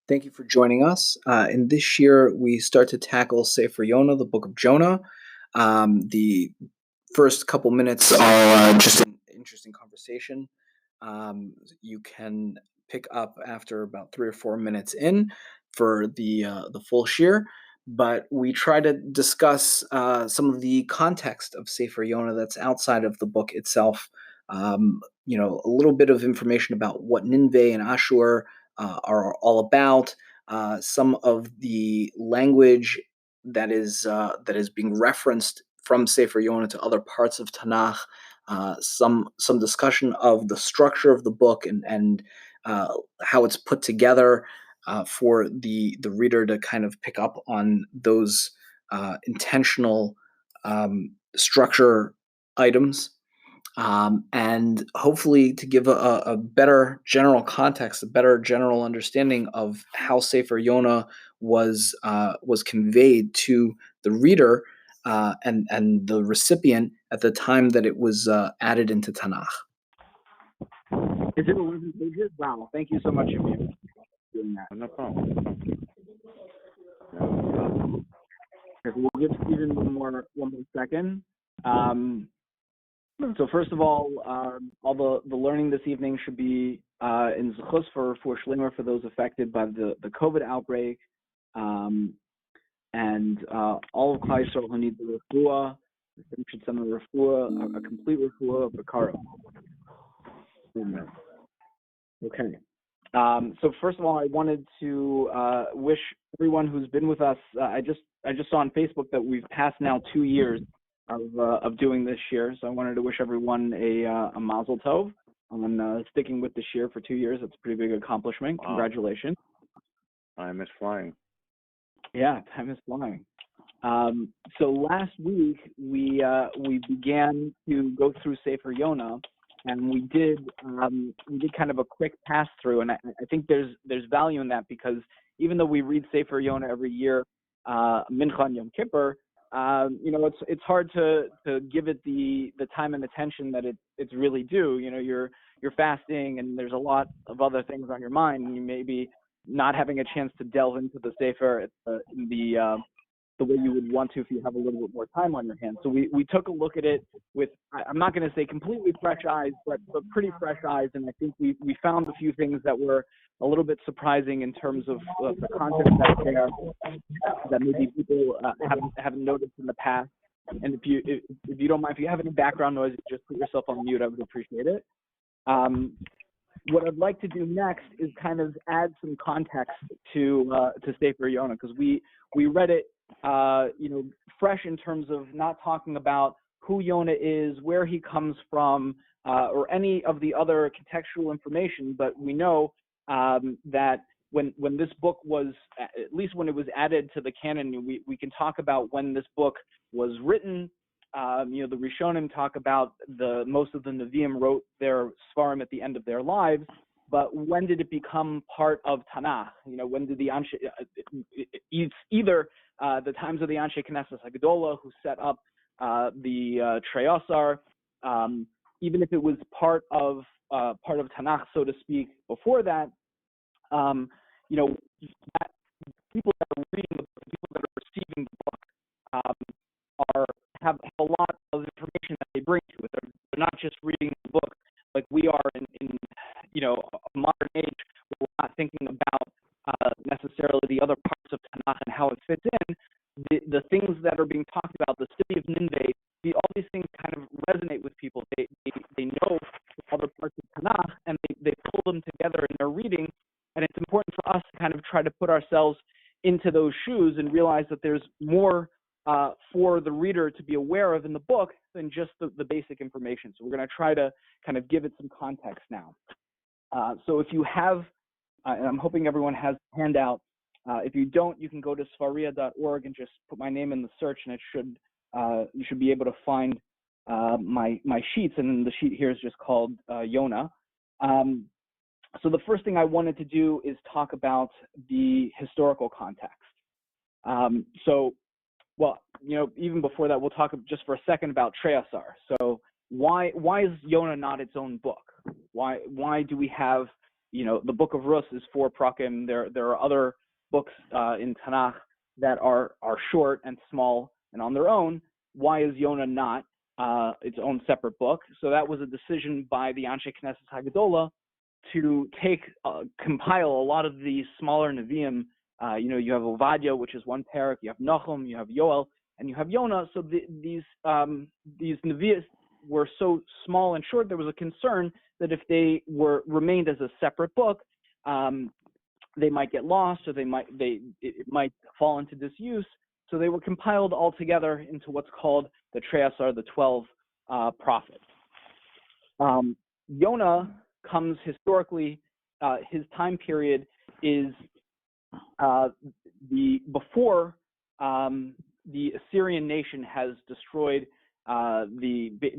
Thank you for joining us. In this year, we start to tackle Sefer Yonah, the Book of Jonah. The first couple minutes are just an interesting conversation. You can pick up after about 3 or 4 minutes in for the full shir, but we try to discuss some of the context of Sefer Yonah that's outside of the book itself. A little bit of information about what Nin'veh and Ashur are all about. Some of the language that is being referenced from Sefer Yonah to other parts of Tanakh. Some discussion of the structure of the book and how it's put together for the reader to kind of pick up on those intentional structure items, and hopefully to give a better general context, a better general understanding of how Sefer Yonah was conveyed to the reader and the recipient at the time that it was added into Tanakh. Is it 11 pages? Wow, thank you so much, Amir, for doing that. No problem. We'll give Stephen one more second. So first of all the learning this evening should be in Zechus for Shlimer for those affected by the COVID outbreak, and all of Klal Yisrael who need the refuah, we should send a refuah, a complete refuah of the Kara. Okay. So first of all, I wanted to wish everyone who's been with us. I just saw on Facebook that we've passed now 2 years of doing this year, so I wanted to wish everyone a mazel tov on sticking with this year for 2 years. That's a pretty big accomplishment. Wow. Congratulations. Time is flying. Yeah, time is flying. So last week we began to go through Sefer Yonah, and we did kind of a quick pass through, and I think there's value in that, because even though we read Sefer Yonah every year, Mincha and Yom Kippur, it's hard to give it the time and attention that it's really due. You're fasting, and there's a lot of other things on your mind, and you may be not having a chance to delve into the Sefer the way you would want to if you have a little bit more time on your hands. So we took a look at it with, I'm not going to say completely fresh eyes, but pretty fresh eyes, and I think we found a few things that were a little bit surprising in terms of the context that's there that maybe people haven't noticed in the past. And if you don't mind, if you have any background noise, just put yourself on mute. I would appreciate it. What I'd like to do next is kind of add some context to Sefer Yonah, because we read it fresh in terms of not talking about who Yonah is, where he comes from, or any of the other contextual information, but we know that when this book was, at least when it was added to the canon, we can talk about when this book was written. The Rishonim talk about most of the Nevi'im wrote their Svarim at the end of their lives, but when did it become part of Tanakh? When did the Anshe, it's either the times of the Anshe Knesset Hagdolah who set up the Treyasar, even if it was part of Tanakh, so to speak, before that, that people that are reading the book, people that are receiving the book, have a lot of information that they bring to it. They're not just reading the book like we are in a modern age, where we're not thinking about necessarily the other parts of Tanakh and how it fits in. The things that are being talked about, the city of Nin'veh, all these things kind of resonate with people. They know other parts of Tanakh, and they pull them together in their reading. And it's important for us to kind of try to put ourselves into those shoes and realize that there's more for the reader to be aware of in the book than just the basic information. So we're going to try to kind of give it some context now. So if you have, and I'm hoping everyone has a handout, if you don't, you can go to svaria.org and just put my name in the search, and you should be able to find my sheets, and then the sheet here is just called Yonah. So the first thing I wanted to do is talk about the historical context. Even before that, we'll talk just for a second about Treyasar. So why is Yonah not its own book? Why do we have the Book of Rus is 4 prakim. There are other books in Tanakh that are short and small and on their own. Why is Yonah not its own separate book? So that was a decision by the Anshe Knesset Hagadola to compile a lot of these smaller Nevi'im. You have Ovadia, which is 1 parak. You have Nahum, you have Yoel, and you have Yonah. So these Nevi'im were so small and short, there was a concern that if they remained as a separate book, they might get lost, or it might fall into disuse. So they were compiled all together into what's called the Treasar, the 12 prophets. Yonah comes historically. His time period is before the Assyrian nation has destroyed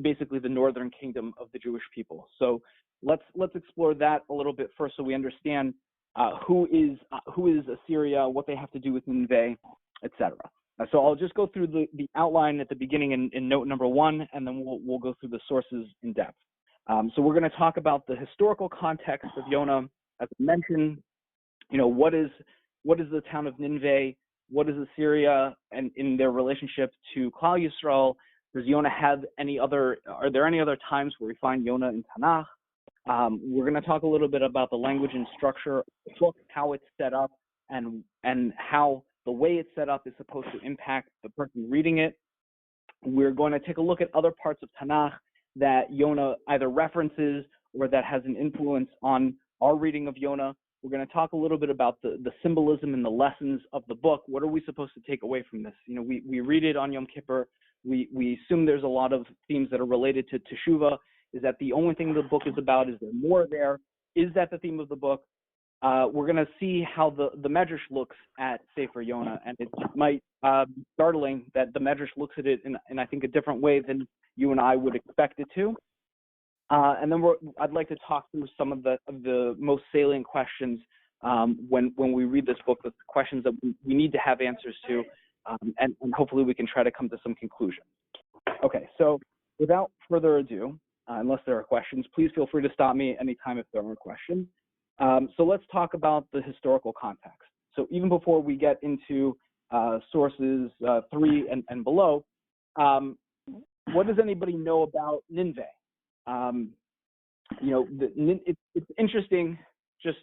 basically the northern kingdom of the Jewish people. So let's explore that a little bit first, so we understand who is Assyria, what they have to do with Nin'veh, etc. So I'll just go through the outline at the beginning in note number 1, and then we'll go through the sources in depth. So we're going to talk about the historical context of Yonah. As I mentioned, what is the town of Nin'veh? What is Assyria, and in their relationship to Klal Yisrael? Does Yonah have are there any other times where we find Yonah in Tanakh? We're going to talk a little bit about the language and structure of the book, how it's set up, and how the way it's set up is supposed to impact the person reading it. We're going to take a look at other parts of Tanakh that Yonah either references or that has an influence on our reading of Yonah. We're going to talk a little bit about the symbolism and the lessons of the book. What are we supposed to take away from this? We read it on Yom Kippur. We assume there's a lot of themes that are related to Teshuvah. Is that the only thing the book is about? Is there more there? Is that the theme of the book? We're going to see how the Medrash looks at Sefer Yonah, and it might be startling that the Medrash looks at it in I think a different way than you and I would expect it to. And then I'd like to talk through some of the most salient questions when we read this book, the questions that we need to have answers to, and hopefully we can try to come to some conclusion. Okay, so without further ado, unless there are questions, please feel free to stop me anytime if there are questions. So let's talk about the historical context. So even before we get into sources 3 and below, what does anybody know about Nin'veh? It's interesting, just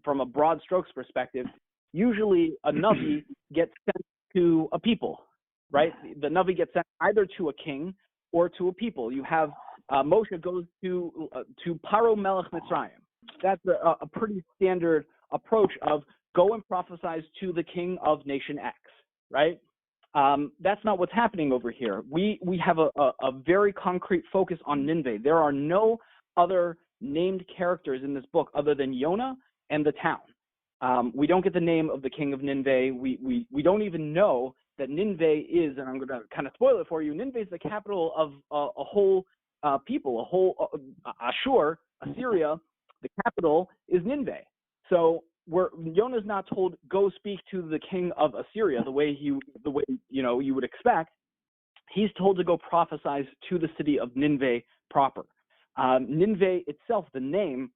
from a broad strokes perspective. Usually a Navi gets sent to a people, right? The Navi gets sent either to a king or to a people. You have Moshe goes to Paro Melech Mitzrayim. That's a pretty standard approach of go and prophesize to the king of nation X, right? That's not what's happening over here. We have a very concrete focus on Nin'veh. There are no other named characters in this book other than Yonah and the town. We don't get the name of the king of Nin'veh. We don't even know that Nin'veh is, and I'm going to kind of spoil it for you, Nin'veh is the capital of a whole people, a whole Assyria. The capital is Nin'veh. So Yonah's not told go speak to the king of Assyria the way you would expect. He's told to go prophesize to the city of Nin'veh proper. Nin'veh itself, the name,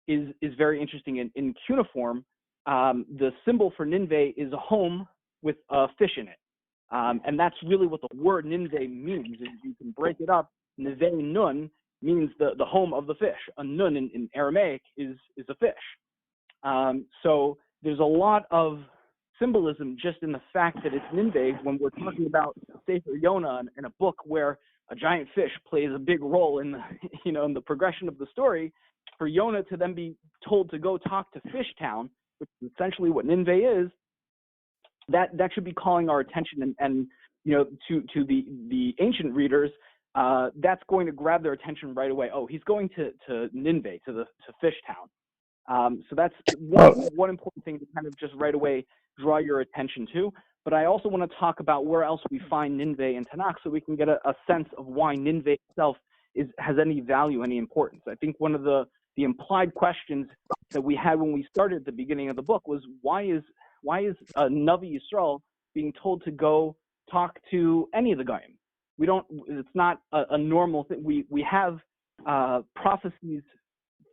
is very interesting. In cuneiform, the symbol for Nin'veh is a home with a fish in it, and that's really what the word Nin'veh means. You can break it up. Neve Nun means the home of the fish. A nun in Aramaic is a fish. So there's a lot of symbolism just in the fact that it's Nin'veh when we're talking about Sefer Yonah in a book where a giant fish plays a big role in the progression of the story. For Yonah to then be told to go talk to Fish Town, which is essentially what Nin'veh is, that should be calling our attention, and to the ancient readers, that's going to grab their attention right away. Oh, he's going to Nin'veh, to Fish Town. So that's one important thing to kind of just right away draw your attention to. But I also want to talk about where else we find Nin'veh in Tanakh, so we can get a sense of why Nin'veh itself has any value, any importance. I think one of the implied questions that we had when we started at the beginning of the book was why is Navi Yisrael being told to go talk to any of the Goyim? It's not a normal thing. We have prophecies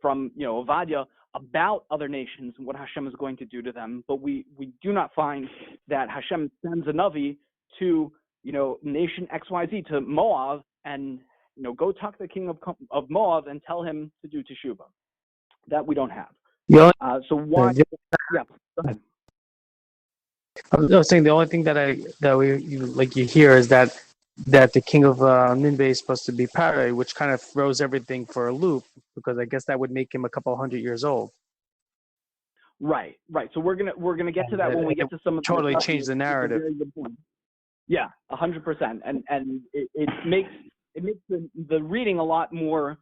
from Ovadia about other nations and what Hashem is going to do to them, but we do not find that Hashem sends a Navi to, nation XYZ, to Moab, and, go talk to the king of Moab and tell him to do teshuvah. That we don't have. So why? Yeah. Go ahead. I was saying the only thing you hear is that the king of Nin'veh is supposed to be Paro, which kind of throws everything for a loop, because I guess that would make him a couple hundred years old. Right. So we're gonna get to that when we get to some of the totally change the narrative. Very good point. Yeah, 100%, and it makes the reading a lot more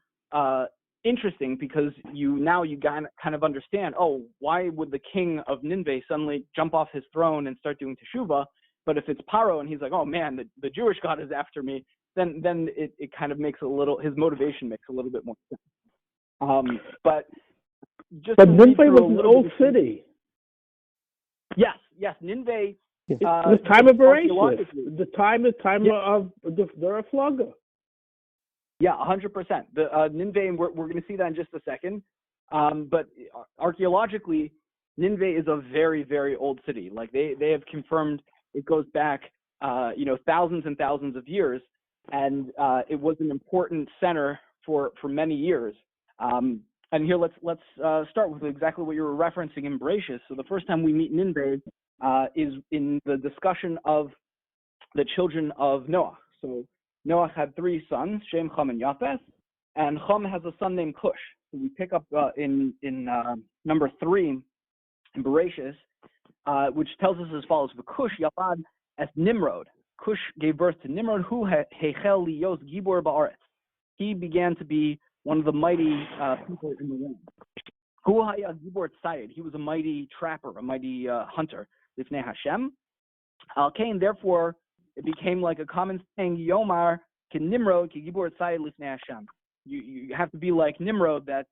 interesting, because you kind of understand, why would the king of Nin'veh suddenly jump off his throne and start doing teshuvah? But if it's Paro and he's like, oh man, the Jewish God is after me, then it kind of makes his motivation makes a little bit more sense. But Nin'veh was an old city. Yes, Nin'veh. The time of Bereshit. The time of the Flugga. Yeah, 100%. The Nin'veh, we're going to see that in just a second. But archaeologically, Nin'veh is a very, very old city. Like they have confirmed it goes back, thousands and thousands of years, and it was an important center for many years. And here let's start with exactly what you were referencing in Bereshit. So the first time we meet Nin'veh is in the discussion of the children of Noah. So Noah had 3 sons, Shem, Cham, and Yafeth, and Cham has a son named Cush. So we pick up in number 3 in Bereshit, which tells us as follows: V'Cush Yalad es Nimrod. Cush gave birth to Nimrod, who hechel liyos gibor ba'aretz. He began to be one of the mighty people in the land. Hu haya gibor tzayid. He was a mighty trapper, a mighty hunter. Lifnei Hashem. Al-Kain, therefore, it became like a common saying, Yomar ki Nimrod ki gibor tzayid lifnei Hashem. You have to be like Nimrod, that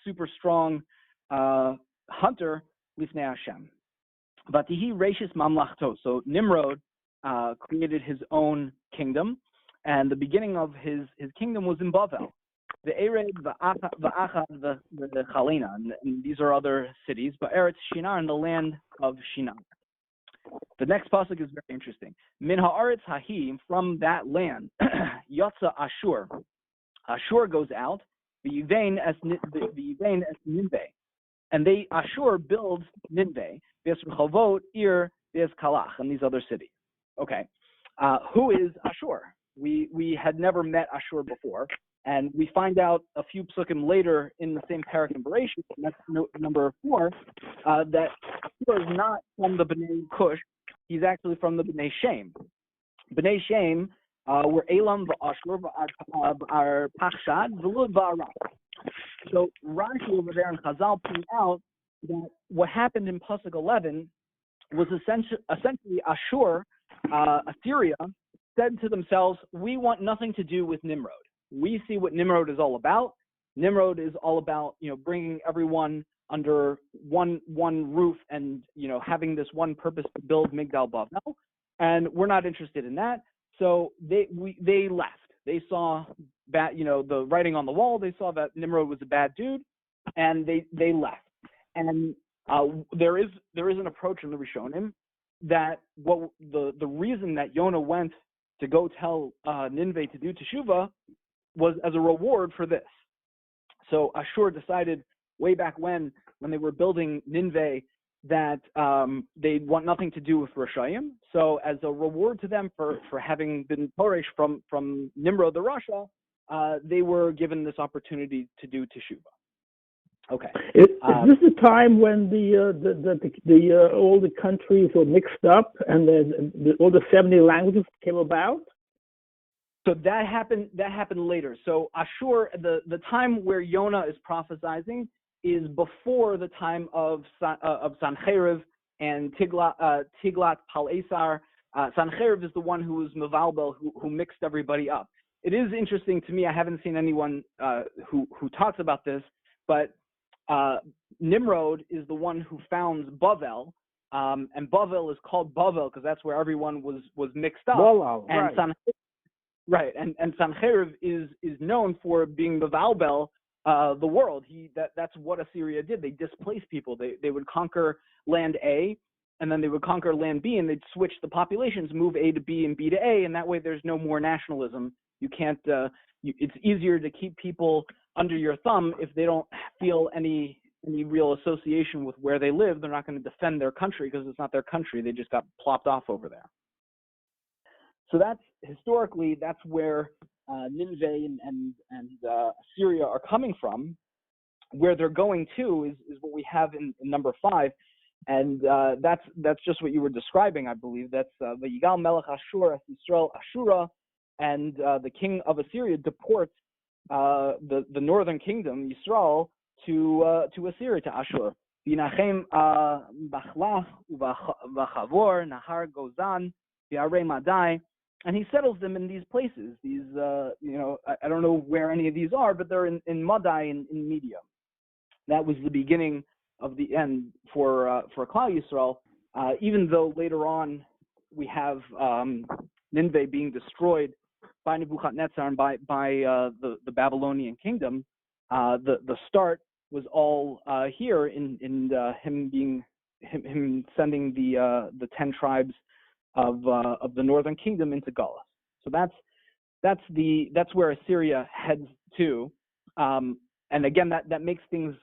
super strong hunter, lifnei Hashem. But he reishis mamlachto. So Nimrod created his own kingdom, and the beginning of his kingdom was in Bavel. The Ered, the Acha, the Chalena, and these are other cities, but Eretz Shinar, in the land of Shinar. The next pasuk is very interesting. Min ha'aretz hahi, from that land, Yotza Ashur. Ashur goes out, the Yivain es Nin'veh. And Ashur builds Nin'veh, Ves Rechavot, Ir, Ves Kalach, and these other cities. Okay. Who is Ashur? We had never met Ashur before, and we find out a few psukim later in the same parak in Bereshit, that's number 4, that Ashur is not from the Bnei Cush, he's actually from the Bnei Shem. Bnei Shem were Elam v'Ashur v'Ar Pachshad v'Lud v'Aram. So Rashi over there in Chazal pointed out that what happened in pasuk 11 was essentially Ashur, Assyria, said to themselves, we want nothing to do with Nimrod. We see what Nimrod is all about. Nimrod is all about, bringing everyone under one roof and, having this one purpose to build Migdal Bavel. And we're not interested in that. So they left. They saw the writing on the wall. They saw that Nimrod was a bad dude, and they left. And there is an approach in the Rishonim that the reason that Yonah went to go tell Nin'veh to do teshuvah was as a reward for this. So Ashur decided way back when they were building Nin'veh that they want nothing to do with Rashayim. So as a reward to them for having been Poresh from Nimrod the Rasha, they were given this opportunity to do teshuvah. Okay. Is this the time when all the countries were mixed up and all the 70 languages came about? So that happened later. So Ashur, the time where Yonah is prophesizing is before the time of Sancheriv and Tiglat-Pileser. Sancheriv is the one who was Mevalbel, who mixed everybody up. It is interesting to me. I haven't seen anyone who talks about this, but Nimrod is the one who founds Bavel, and Bavel is called Bavel because that's where everyone was mixed up. Bavel, and right. Right, and Sancheriv is known for being Mevalbel the world. That's what Assyria did. They displaced people. They would conquer land A, and then they would conquer land B, and they'd switch the populations, move A to B and B to A, and that way there's no more nationalism. You can't. It's easier to keep people under your thumb if they don't feel any real association with where they live. They're not going to defend their country because it's not their country. They just got plopped off over there. So that's historically that's where Nin'veh and Assyria are coming from. Where they're going to is what we have in number 5, and that's just what you were describing, I believe. That's the Yigal Melech Ashur Yisrael Ashura, and the king of Assyria deports the northern kingdom Yisrael to Assyria, to Ashur. Binachem Bachlach Uvachavor Nahar Gozan Biarei Madai. And he settles them in these places. These, I don't know where any of these are, but they're in Madai in Media. That was the beginning of the end for Klal Yisrael. Even though later on we have Nin'veh being destroyed by Nebuchadnezzar and by the Babylonian kingdom, the start was all here in him sending the 10 tribes of the northern kingdom into Galus. So that's where Assyria heads to, and again that makes things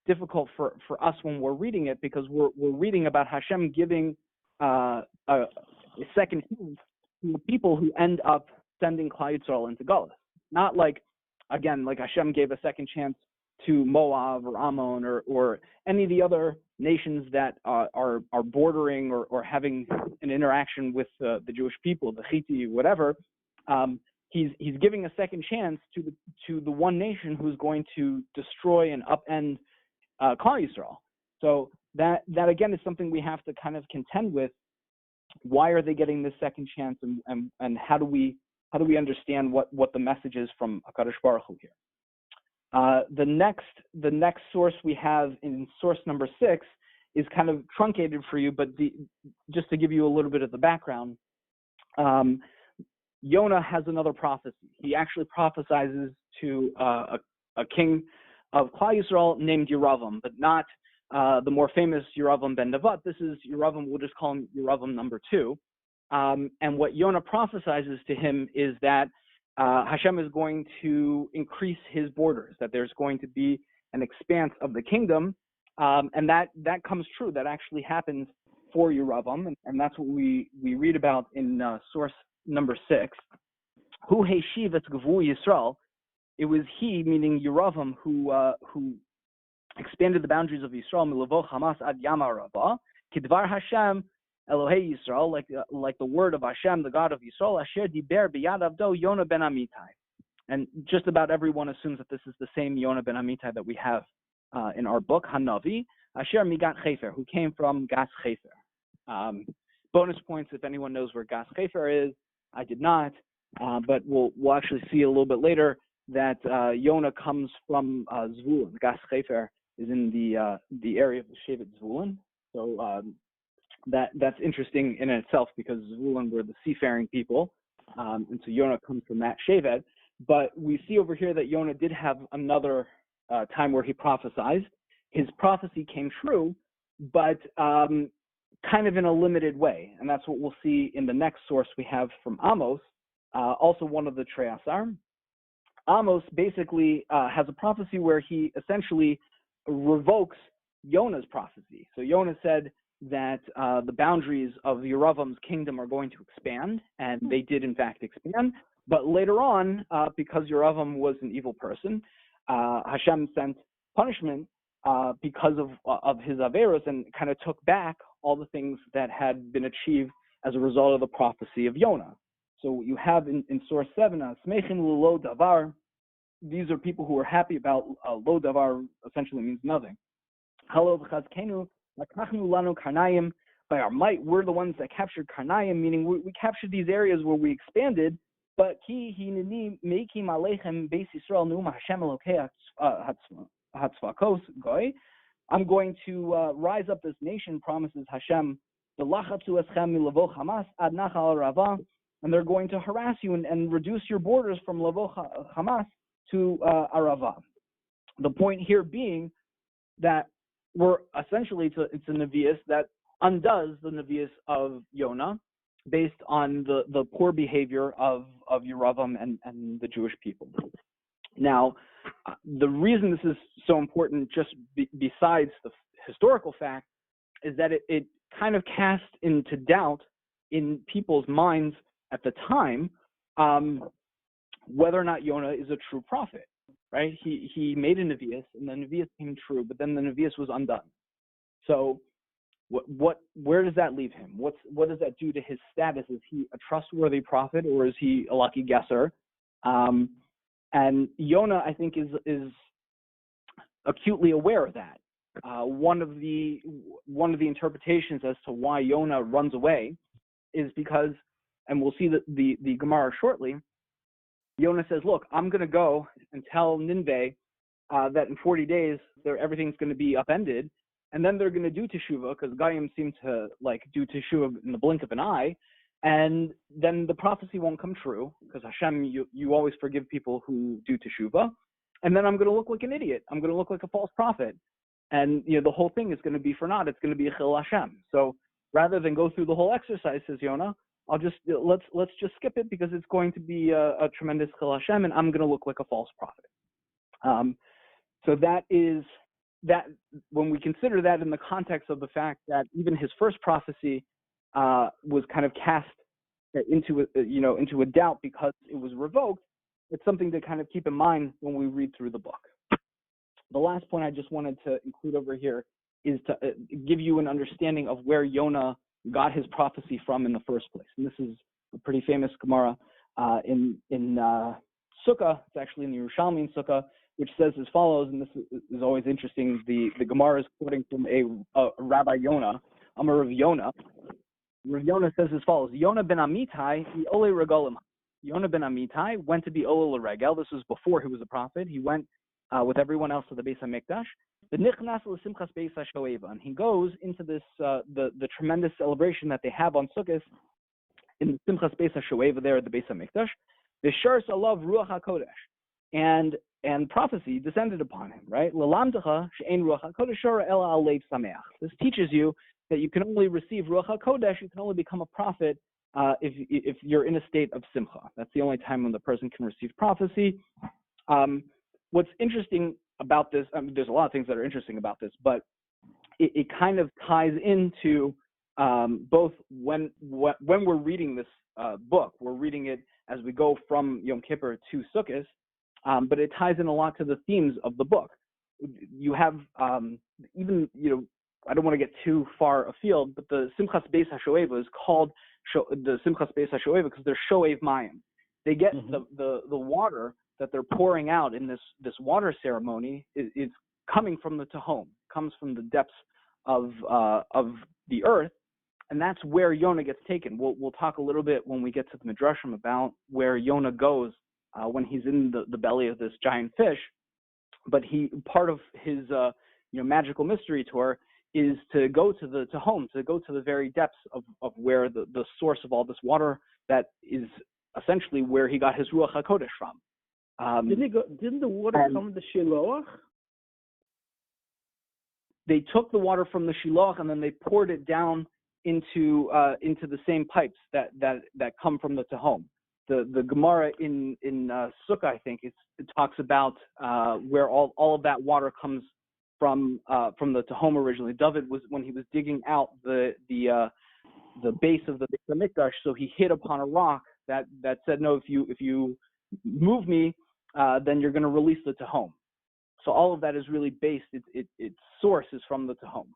difficult for us when we're reading it, because we're reading about Hashem giving a second chance to the people who end up sending Klal Yisrael into Galus. Not like Hashem gave a second chance to Moab or Ammon or any of the other nations that are bordering or having an interaction with the Jewish people, the Hittite, whatever. He's giving a second chance to the one nation who's going to destroy and upend Klal Yisrael. So that again is something we have to kind of contend with. Why are they getting this second chance, and how do we understand what the message is from HaKadosh Baruch Hu here? The next source we have in source number 6 is kind of truncated for you, but just to give you a little bit of the background, Yonah has another prophecy. He actually prophesizes to a king of Klal Yisrael named Yeravam, but not the more famous Yeravam ben Nevat. This is Yeravam, we'll just call him Yeravam number 2. And what Yonah prophesizes to him is that Hashem is going to increase his borders, that there's going to be an expanse of the kingdom, and that comes true. That actually happens for Yeravam, and that's what we read about in source number 6. Hu Heshiv et Gvul Yisrael. It was he, meaning Yeravam, who expanded the boundaries of Yisrael, Milavo Hamas ad Yama Rabba, Kidvar Hashem Elohei Yisrael, like the word of Hashem, the God of Yisrael, Asher Diber Biyad Avdo Yonah ben Amittai. And just about everyone assumes that this is the same Yonah ben Amittai that we have in our book, Hanavi, Asher Migat Chefer, who came from Gas Chefer. Bonus points if anyone knows where Gas Chefer is. I did not, but we'll actually see a little bit later that Yonah comes from Zvulun. Gas Chefer is in the area of the Shevet Zvulun. So that's interesting in itself, because Zvulun were the seafaring people, and so Yonah comes from that Shevet. But we see over here that Yonah did have another time where he prophesied. His prophecy came true, but kind of in a limited way, and that's what we'll see in the next source we have from Amos, also one of the Treasar. Amos basically has a prophecy where he essentially revokes Yonah's prophecy. So Yonah said that the boundaries of Yeravam's kingdom are going to expand, and they did in fact expand. But later on, because Yeravam was an evil person, Hashem sent punishment because of his averos, and kind of took back all the things that had been achieved as a result of the prophecy of Yonah. So you have in source 7, Smechin lo davar. These are people who are happy about lo davar. Essentially means nothing. Halo v'chazkenu lakachnu lanu karnayim. By our might, we're the ones that captured Karnayim, meaning we captured these areas where we expanded. But ki hineni meikim aleichem beis Yisrael nu'um Hashem Elokei hatzvakos goy. I'm going to rise up this nation, promises Hashem. The lachatzu eschem milavo Hamas ad nachal Rava, and they're going to harass you and reduce your borders from Lavo Hamas to Arava. The point here being that we're essentially, it's a nevius that undoes the nevius of Yonah based on the poor behavior of Yeravam and the Jewish people. Now, the reason this is so important, just besides the historical fact, is that it kind of cast into doubt in people's minds at the time whether or not Yonah is a true prophet, right? He made a nevius, and the nevius came true, but then the nevius was undone. So where does that leave him? What does that do to his status? Is he a trustworthy prophet, or is he a lucky guesser? And Yonah, I think, is acutely aware of that. One of the interpretations as to why Yonah runs away is because, and we'll see the Gemara shortly, Yonah says, look, I'm going to go and tell Nin'veh that in 40 days everything's going to be upended, and then they're going to do teshuvah, because Goyim seem to do teshuvah in the blink of an eye, and then the prophecy won't come true, because Hashem, you always forgive people who do teshuvah, and then I'm going to look like an idiot. I'm going to look like a false prophet, and the whole thing is going to be for naught. It's going to be a chil Hashem. So rather than go through the whole exercise, says Yonah, let's just skip it, because it's going to be a tremendous chil Hashem, and I'm going to look like a false prophet. So that is that. When we consider that in the context of the fact that even his first prophecy was kind of cast into a doubt because it was revoked, it's something to kind of keep in mind when we read through the book. The last point I just wanted to include over here is to give you an understanding of where Yonah got his prophecy from in the first place. And this is a pretty famous Gemara in Sukkah. It's actually in the Yerushalmi in Sukkah, which says as follows, and this is always interesting. The Gemara is quoting from a Rabbi Yonah, Amar of Yonah. Rav Yonah says as follows: Yonah ben Amitai, he ole regalim. Yonah ben Amitai went to be ole regel. This was before he was a prophet. He went with everyone else to the Beis HaMikdash. The nichnas l'simchas Beis HaShoeva, and he goes into this the tremendous celebration that they have on Sukkot in the Simchas Beis HaShoeva there at the Beis HaMikdash. The Shars alav Ruach HaKodesh, and prophecy descended upon him. Right? L'lamdecha she'ein Ruach HaKodesh shora ela al leiv sameach. This teaches you that you can only receive Ruach HaKodesh. You can only become a prophet if you're in a state of simcha. That's the only time when the person can receive prophecy. What's interesting about this, there's a lot of things that are interesting about this, but it kind of ties into both when we're reading this book, we're reading it as we go from Yom Kippur to Sukkot, but it ties in a lot to the themes of the book. You have even, I don't want to get too far afield, but the Simchas Beis HaShoeva is called the Simchas Beis HaShoeva because they're Shoev Mayim. They get the water that they're pouring out in this water ceremony is coming from the Tehom, comes from the depths of the earth, and that's where Yonah gets taken. We'll talk a little bit when we get to the Midrashim about where Yonah goes when he's in the belly of this giant fish. But part of his magical mystery tour is to go to the Tehom, to go to the very depths of where the source of all this water that is essentially where he got his Ruach HaKodesh from. Didn't the water come from the Shiloach? They took the water from the Shiloach and then they poured it down into the same pipes that come from the Tehom. The Gemara in Sukkah, I think, it talks about where all of that water comes from the Tehom originally. David was, when he was digging out the base of the Beis HaMikdash, so he hit upon a rock that said, no, if you move me, then you're going to release the Tehom. So all of that is really based, its source is from the Tehom.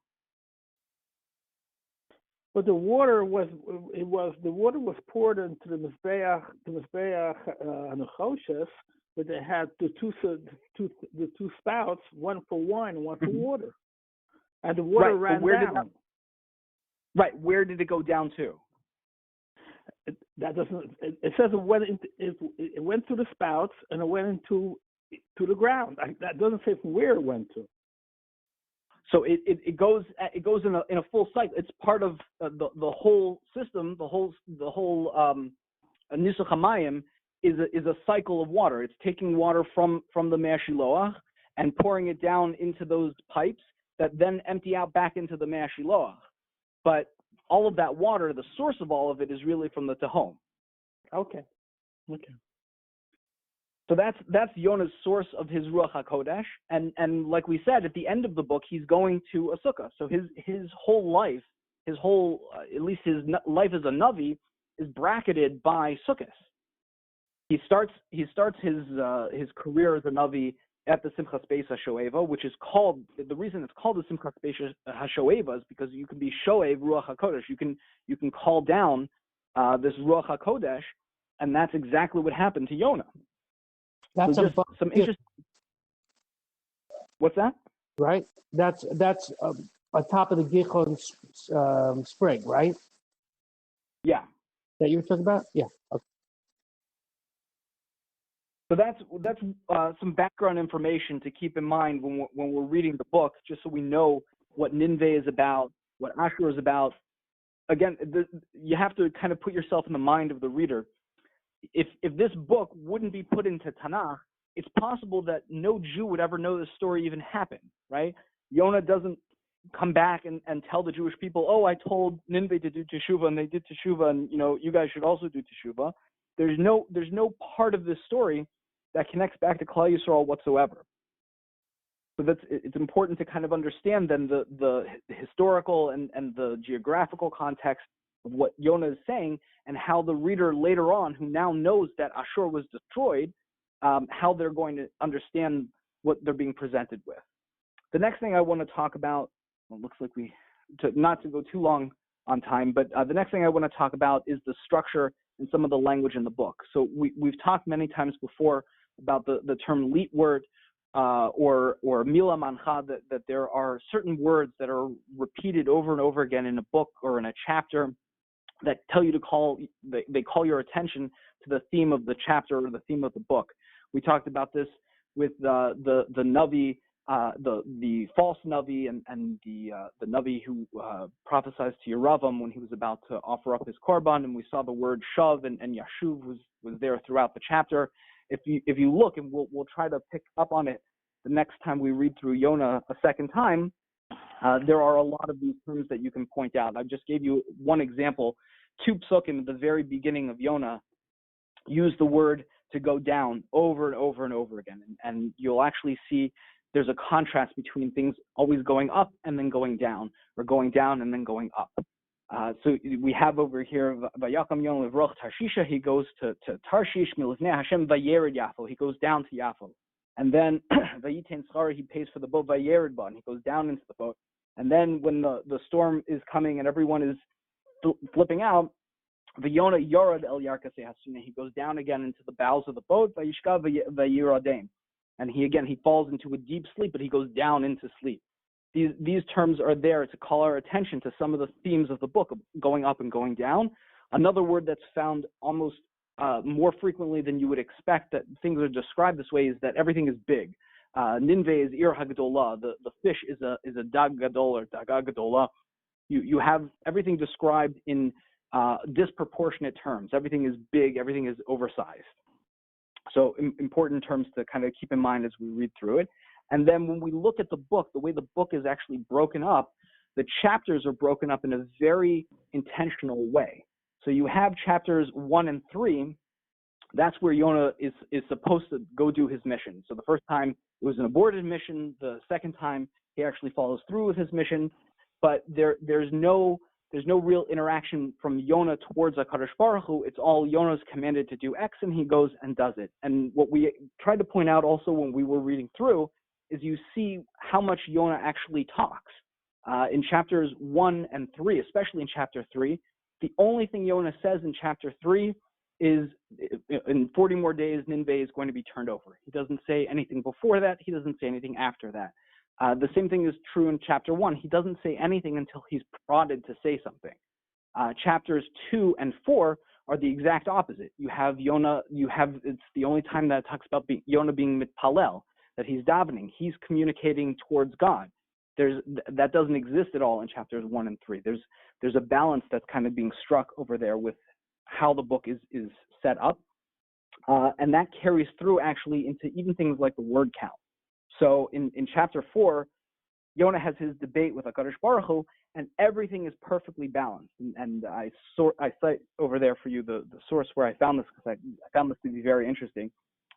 But the water was poured into the Mizbeach Nechoshes, but they had the two spouts, one for wine and one for water, and the water ran down. Where did it go down to? That doesn't. It says it went through the spouts and it went into the ground. That doesn't say from where it went to. So it goes in a full cycle. It's part of the whole system. The whole Nisuch HaMayim is a cycle of water. It's taking water from the Mei Shiloach and pouring it down into those pipes that then empty out back into the Mei HaShiloach. But all of that water, the source of all of it, is really from the Tehom. Okay. So that's Yonah's source of his Ruach HaKodesh, and like we said, at the end of the book, he's going to a sukkah. So his whole life, at least his life as a Navi, is bracketed by sukkahs. He starts his career as a Navi at the Simchas Beis HaShoeva, which is called, the reason it's called the Simchas Beis HaShoeva is because you can be Shoev Ruach HaKodesh. You can call down this Ruach HaKodesh, and that's exactly what happened to Yonah. That's so just some interesting. What's that? Right. That's on top of the Gihon spring, right? Yeah. That you were talking about? Yeah. Okay. So that's some background information to keep in mind when we're reading the book, just so we know what Nin'veh is about, what Ashur is about. Again, you have to kind of put yourself in the mind of the reader. If this book wouldn't be put into Tanakh, it's possible that no Jew would ever know this story even happened, right? Yonah doesn't come back and tell the Jewish people, oh, I told Nin'veh to do teshuvah, and they did teshuvah, and you guys should also do teshuvah. There's no part of this story that connects back to Klal Yisrael whatsoever. So it's important to kind of understand then the historical and the geographical context of what Yonah is saying, and how the reader later on, who now knows that Ashur was destroyed, how they're going to understand what they're being presented with. The next thing I want to talk about, well, it looks like not to go too long on time, but the next thing I want to talk about is the structure and some of the language in the book. So we've talked many times before about the term leet word or mila mancha, that there are certain words that are repeated over and over again in a book or in a chapter that tell you they call your attention to the theme of the chapter or the theme of the book. We talked about this with the Navi, the false Navi, and the Navi who prophesies to Yeravam when he was about to offer up his korban, and we saw the word shav and yashuv was there throughout the chapter. If you look, and we'll try to pick up on it the next time we read through Yonah a second time, there are a lot of these terms that you can point out. I just gave you one example. 2 psukim at the very beginning of Yonah use the word to go down over and over and over again. And you'll actually see there's a contrast between things always going up and then going down, or going down and then going up. So we have over here, Vayakam Yonah Levroch Tarshisha, he goes to Tarshish, Milivnei Hashem Vayered Yafo, he goes down to Yafo. And then Vayiten Schar, he pays for the boat Vayered Ba, and he goes down into the boat. And then when the storm is coming and everyone is flipping out, Yonah Yorad El Yarkasei Hasuna, he goes down again into the bowels of the boat, Vayishka Vayiradem. And he falls into a deep sleep, but he goes down into sleep. These terms are there to call our attention to some of the themes of the book, of going up and going down. Another word that's found almost more frequently than you would expect that things are described this way is that everything is big. Nin'veh is Ir HaGadolah. The fish is a Dag Gadol or Daga Gadolah. You have everything described in disproportionate terms. Everything is big. Everything is oversized. So important terms to kind of keep in mind as we read through it. And then when we look at the book, the way the book is actually broken up, the chapters are broken up in a very intentional way. So you have chapters 1 and 3. That's where Yonah is supposed to go do his mission. So the first time it was an aborted mission. The second time he actually follows through with his mission. But there's no real interaction from Yonah towards HaKadosh Baruch Hu. It's all Yonah's commanded to do X, and he goes and does it. And what we tried to point out also when we were reading through is you see how much Yonah actually talks. In chapters 1 and 3, especially in chapter 3, the only thing Yonah says in chapter 3 is in 40 more days, Nin'veh is going to be turned over. He doesn't say anything before that. He doesn't say anything after that. The same thing is true in chapter 1. He doesn't say anything until he's prodded to say something. Chapters 2 and 4 are the exact opposite. You have Yonah, it's the only time that it talks about Yonah being mitpalel, that he's davening. He's communicating towards God. That doesn't exist at all in chapters 1 and 3. There's a balance that's kind of being struck over there with how the book is set up. And that carries through actually into even things like the word count. So in chapter 4, Yonah has his debate with HaKadosh Baruch Hu, and everything is perfectly balanced. And I cite over there for you the source where I found this, because I found this to be very interesting.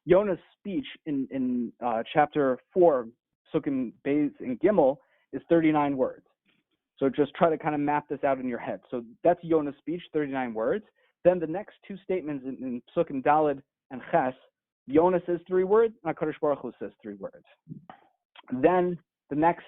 Yonah's speech in chapter 4, Sukkim Beis and Gimel, is 39 words. So just try to kind of map this out in your head. So that's Yonah's speech, 39 words. Then the next two statements in Sukkim Daled and Ches, Yonah says 3 words, and HaKadosh Baruch Hu says 3 words. Then the next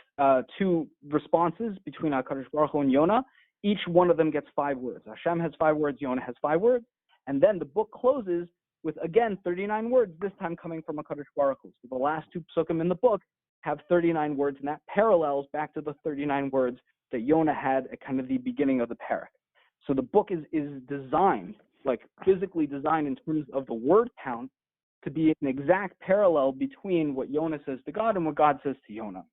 two responses between HaKadosh Baruch Hu and Yonah, each one of them gets 5 words. Hashem has 5 words, Yonah has 5 words. And then the book closes with, again, 39 words, this time coming from HaKadosh Baruch Hu. So the last 2 psukim in the book have 39 words, and that parallels back to the 39 words that Yonah had at kind of the beginning of the parak. So the book is designed, like physically designed in terms of the word count, to be an exact parallel between what Yonah says to God and what God says to Yonah.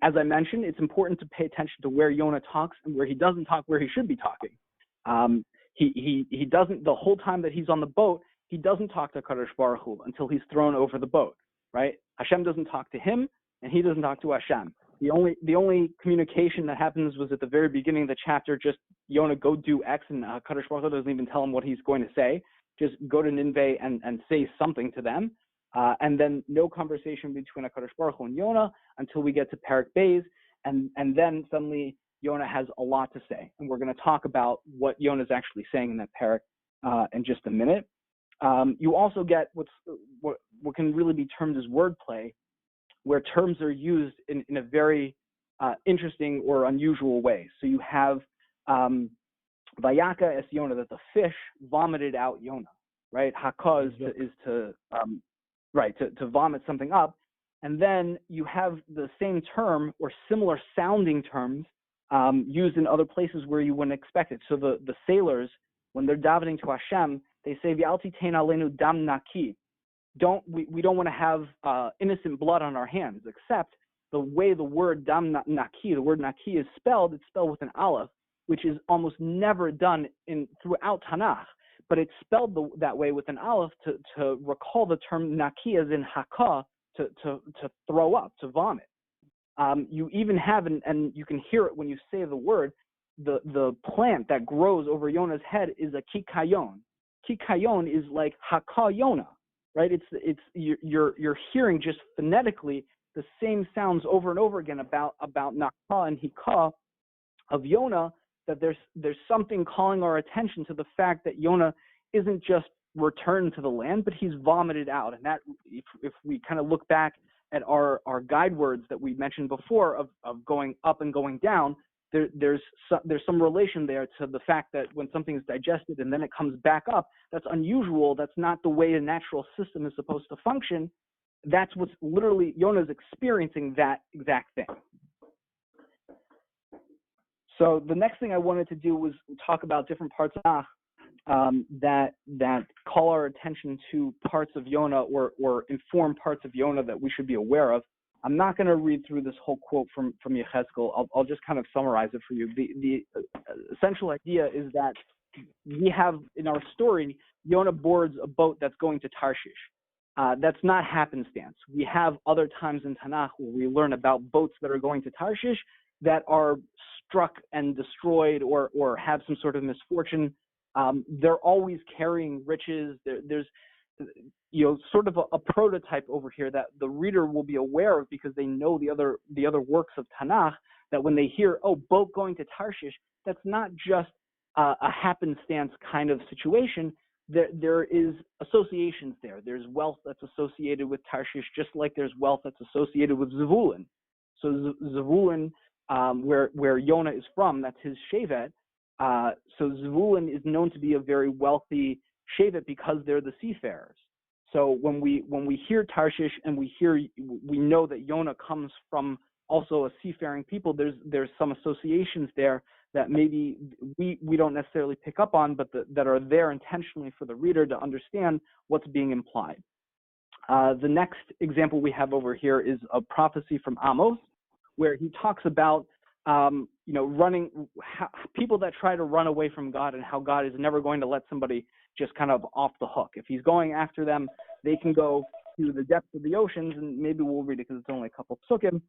As I mentioned, it's important to pay attention to where Yonah talks and where he doesn't talk, where he should be talking. He doesn't, the whole time that he's on the boat, he doesn't talk to Kadosh Baruch Hu until he's thrown over the boat, right? Hashem doesn't talk to him, and he doesn't talk to Hashem. The only communication that happens was at the very beginning of the chapter, just Yonah, go do X, and Kadosh Baruch Hu doesn't even tell him what he's going to say. Just go to Nin'veh and say something to them. And then no conversation between HaKadosh Baruch Hu and Yonah until we get to Parak Beis, and then suddenly Yonah has a lot to say. And we're going to talk about what Yonah is actually saying in that parak in just a minute. You also get what can really be termed as wordplay, where terms are used in a very interesting or unusual way. So you have Vayaka es Yonah, that the fish vomited out Yonah, right? Haka is to vomit something up. And then you have the same term or similar sounding terms used in other places where you wouldn't expect it. So the sailors, when they're davening to Hashem, they say, V'alti tein aleinu dam naki. We don't want to have innocent blood on our hands, except the way the word dam naki, the word naki is spelled, it's spelled with an aleph, which is almost never done throughout Tanakh. But it's spelled that way with an aleph to recall the term naki as in haka, to throw up, to vomit. You even have, and you can hear it when you say the word, the plant that grows over Yonah's head is a kikayon. Kikayon is like haka Yonah, right? You're hearing just phonetically the same sounds over and over again about naka and hika of Yonah, that there's something calling our attention to the fact that Yonah isn't just returned to the land, but he's vomited out. And that, if we kind of look back at our guide words that we mentioned before of going up and going down, there's some relation there to the fact that when something is digested and then it comes back up, that's unusual. That's not the way a natural system is supposed to function. That's what's literally, Yonah's experiencing that exact thing. So the next thing I wanted to do was talk about different parts of Tanakh that call our attention to parts of Yonah or inform parts of Yonah that we should be aware of. I'm not going to read through this whole quote from Yechezkel. I'll just kind of summarize it for you. The essential idea is that we have, in our story, Yonah boards a boat that's going to Tarshish. That's not happenstance. We have other times in Tanakh where we learn about boats that are going to Tarshish that are struck and destroyed or have some sort of misfortune. They're always carrying riches. There's sort of a prototype over here that the reader will be aware of because they know the other works of Tanakh, that when they hear, boat going to Tarshish, that's not just a happenstance kind of situation. There is associations there. There's wealth that's associated with Tarshish, just like there's wealth that's associated with Zevulun. So Zevulun, where Yonah is from, that's his shevet. So Zevulun is known to be a very wealthy shevet because they're the seafarers. So when we hear Tarshish and we know that Yonah comes from also a seafaring people, there's some associations there that maybe we don't necessarily pick up on, but that are there intentionally for the reader to understand what's being implied. The next example we have over here is a prophecy from Amos, where he talks about people that try to run away from God and how God is never going to let somebody just kind of off the hook. If he's going after them, they can go to the depths of the oceans, and maybe we'll read it because it's only a couple psukim.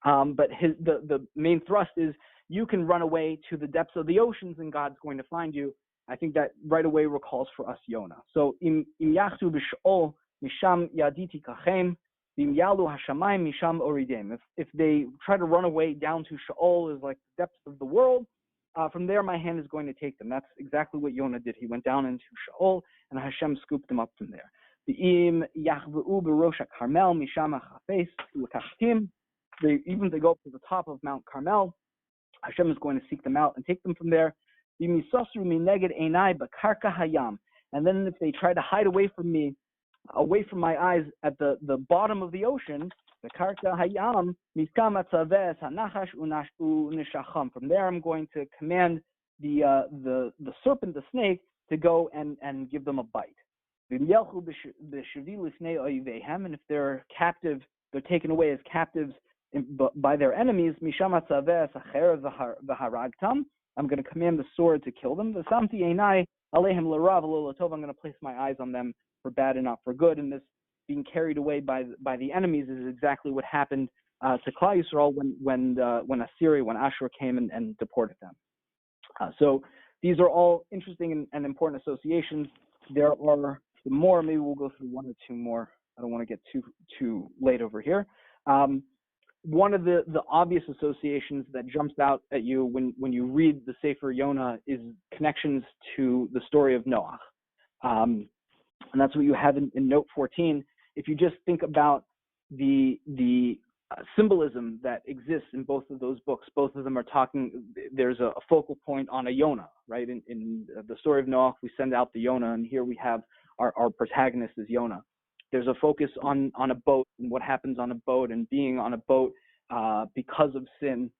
But the main thrust is you can run away to the depths of the oceans, and God's going to find you. I think that right away recalls for us Yonah. So im yachtu b'sheol misham yaditi kachem v'im yalu hashamayim misham oridem. If they try to run away down to Sheol, is like the depths of the world, from there my hand is going to take them. That's exactly what Yonah did. He went down into Sheol, and Hashem scooped him up from there. V'im yachveu b'rosh hakarmel misham hachafes l'kachtim. Even if they go up to the top of Mount Carmel, Hashem is going to seek them out and take them from there. And then if they try to hide away from me, away from my eyes at the bottom of the ocean, from there I'm going to command the serpent, the snake, to go and give them a bite. And if they're captive, they're taken away as captives by their enemies, I'm going to command the sword to kill them. I'm going to place my eyes on them for bad and not for good. And this being carried away by the enemies is exactly what happened to Klal Yisrael when Ashur came and deported them. So these are all interesting and important associations. There are more. Maybe we'll go through one or two more. I don't want to get too late over here. One of the obvious associations that jumps out at you when you read the Sefer Yonah is connections to the story of Noah. And that's what you have in note 14. If you just think about the symbolism that exists in both of those books, both of them are talking, there's a focal point on a Yonah, right? In the story of Noah, we send out the Yonah, and here we have our protagonist is Yonah. There's a focus on a boat and what happens on a boat, and being on a boat because of sin.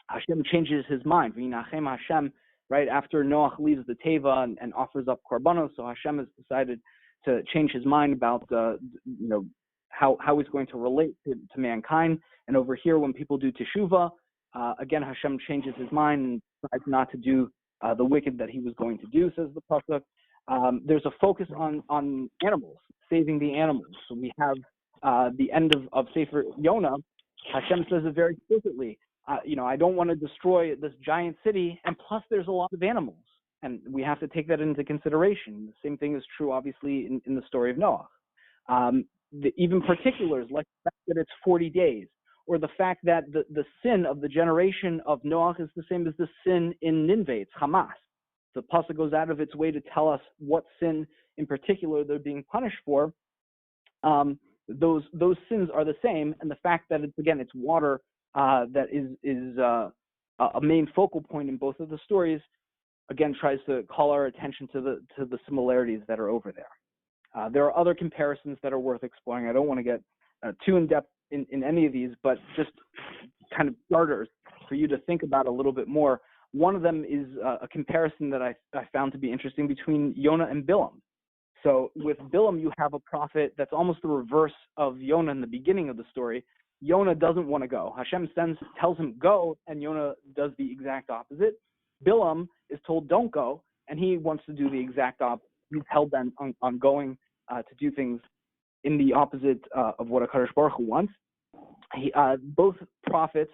Hashem changes his mind. V'yinachem Hashem, right after Noah leaves the teva and offers up korbanos, so Hashem has decided to change his mind about how he's going to relate to mankind. And over here, when people do teshuvah, again Hashem changes his mind and decides not to do the wicked that he was going to do, says the pasuk. There's a focus on animals, saving the animals. So we have the end of Sefer Yonah. Hashem says it very explicitly. I don't want to destroy this giant city, and plus there's a lot of animals, and we have to take that into consideration. The same thing is true, obviously, in the story of Noah. Even particulars like the fact that it's 40 days, or the fact that the sin of the generation of Noah is the same as the sin in Nin'veh, it's Hamas. The pasuk goes out of its way to tell us what sin in particular they're being punished for. Those sins are the same, and the fact that it's water that is a main focal point in both of the stories, again tries to call our attention to the similarities that are over there. There are other comparisons that are worth exploring. I don't want to get too in depth in any of these, but just kind of starters for you to think about a little bit more. One of them is a comparison that I found to be interesting between Yonah and Bilam. So with Bilam, you have a prophet that's almost the reverse of Yonah in the beginning of the story. Yonah doesn't want to go. Hashem tells him go, and Yonah does the exact opposite. Bilam is told don't go, and he wants to do the exact opposite. He's hell-bent on going to do things in the opposite of what HaKadosh Baruch Hu wants. Both prophets,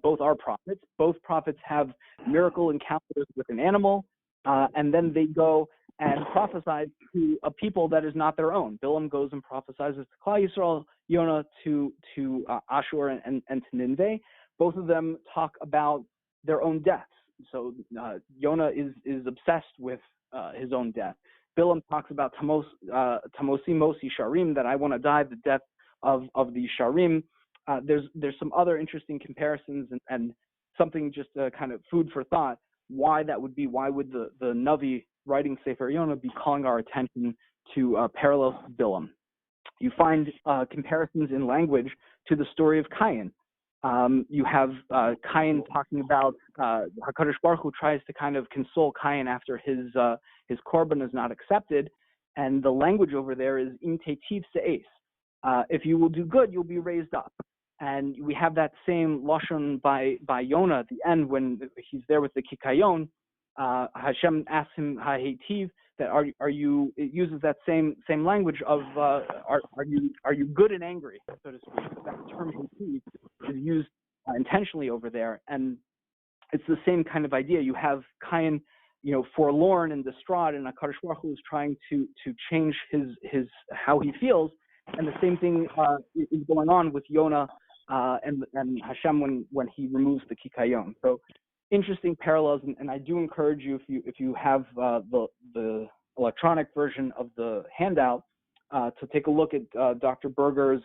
both are prophets. Both prophets have miracle encounters with an animal, and then they go and prophesy to a people that is not their own. Bilam goes and prophesies to Klal Yisrael, Yonah to Ashur and to Nin'veh. Both of them talk about their own deaths. So Yonah is obsessed with his own death. Bilam talks about Tamosi Mosi Sharim, that I want to die the death of the Sharim. There's some other interesting comparisons and something just kind of food for thought. Why that would be? Why would the Navi writing Sefer Yonah be calling our attention to parallels to Bilam? You find comparisons in language to the story of Cain. You have Cain talking about HaKadosh Baruch Hu tries to kind of console Cain after his korban is not accepted, and the language over there is im tetiv se'es. If you will do good, you'll be raised up. And we have that same lashon by Yonah at the end when he's there with the kikayon. Hashem asks him, "Hahetiv," that are you? It uses that same language of are you good and angry, so to speak. That term "hativ" is used intentionally over there, and it's the same kind of idea. You have Cain, forlorn and distraught, and HaKadosh Baruch Hu is trying to change his how he feels, and the same thing is going on with Yonah and Hashem when he removes the kikayon. So interesting parallels, and I do encourage you, if you have the electronic version of the handout, to take a look at Dr. Berger's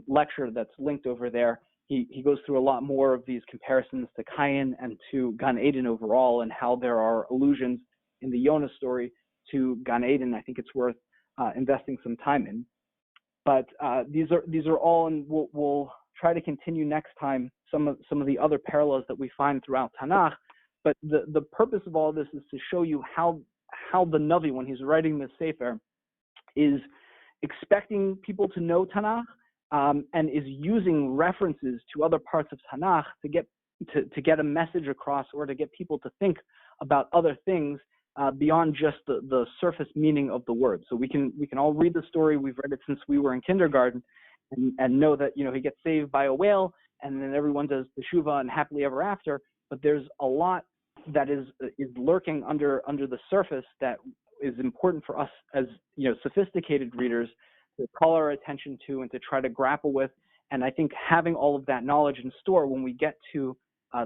lecture that's linked over there. He goes through a lot more of these comparisons to Cain and to Gan Eden overall, and how there are allusions in the Yonah story to Gan Eden. I think it's worth investing some time in. But these are all, and we'll try to continue next time some of the other parallels that we find throughout Tanakh. But the purpose of all this is to show you how the Navi, when he's writing this Sefer, is expecting people to know Tanakh, and is using references to other parts of Tanakh to get a message across, or to get people to think about other things beyond just the surface meaning of the word. So we can all read the story. We've read it since we were in kindergarten, and know that he gets saved by a whale, and then everyone does teshuvah and happily ever after. But there's a lot that is lurking under the surface that is important for us as sophisticated readers to call our attention to and to try to grapple with. And I think having all of that knowledge in store, when we get to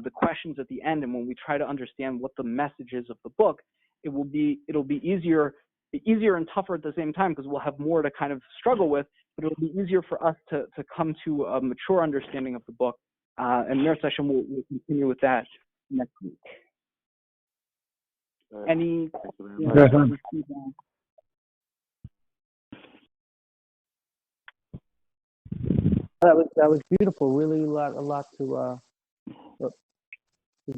the questions at the end, and when we try to understand what the message is of the book, it'll be easier and tougher at the same time, because we'll have more to kind of struggle with, but it'll be easier for us to come to a mature understanding of the book. And Mir Hashem will continue with that next week. Any questions? That was beautiful. Really, a lot to. It was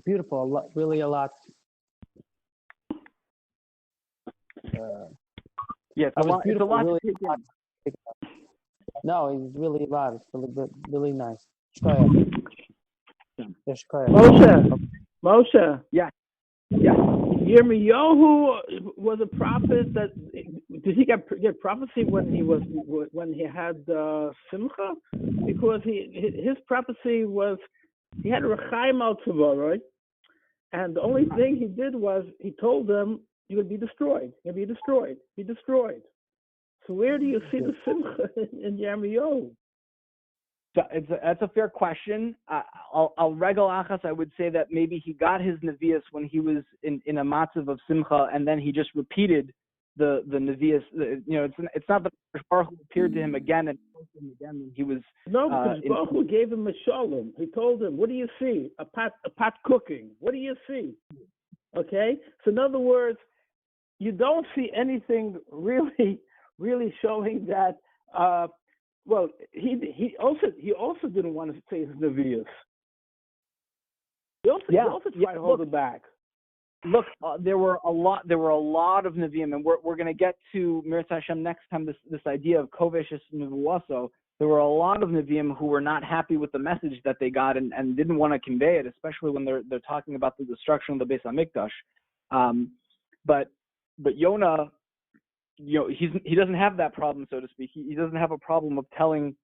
beautiful. Really a lot. Yeah, it's a lot. It's a lot to take in. No, it's really a lot. It's really nice. Shkoyach. Yeah, Moshe. Moshe. Yeah. Yirmiyahu was a prophet. Did he get prophecy when he had simcha? Because his prophecy was he had a rechaim al tzavah, right? And the only thing he did was he told them you would be destroyed. You'll be destroyed. Be destroyed. So where do you see the simcha in Yirmiyahu? So that's a fair question. I'll regal achas. I would say that maybe he got his nevias when he was in a matzav of simcha, and then he just repeated the nevias. It's not that Baruch Hu appeared to him again and told him again when he was. No, because Baruch Hu gave him a shalom. He told him, "What do you see? A pot cooking. What do you see?" Okay. So in other words, you don't see anything really showing that. Well, he also didn't want to say his nevias. He also tried to hold it back. Look, there were a lot of neviim, and we're going to get to Mir Hashem next time. This idea of koveshes nevuaso. There were a lot of neviim who were not happy with the message that they got and didn't want to convey it, especially when they're talking about the destruction of the Beis Hamikdash. But Yonah, he doesn't have that problem, so to speak. He doesn't have a problem of telling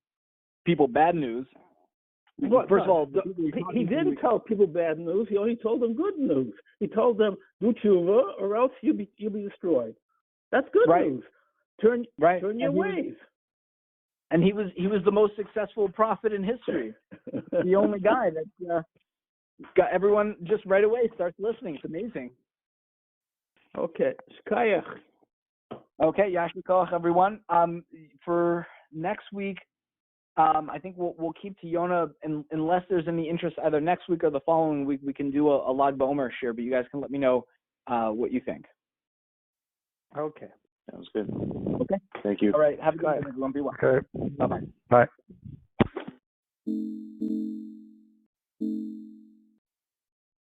people bad news. First of all, he didn't tell people bad news. He only told them good news. He told them, "Do tshuva, or else you'll be destroyed." That's good news. Turn your ways. And he was the most successful prophet in history. The only guy that got everyone just right away starts listening. It's amazing. Okay, shkayach. Okay, Yashir Koach, everyone. For next week, I think we'll keep to Yonah, unless there's any interest either next week or the following week. We can do a Lag BaOmer share, but you guys can let me know what you think. Okay. Sounds good. Okay. Thank you. All right. Have a good night, everyone. Be well. Okay. Bye-bye. Bye.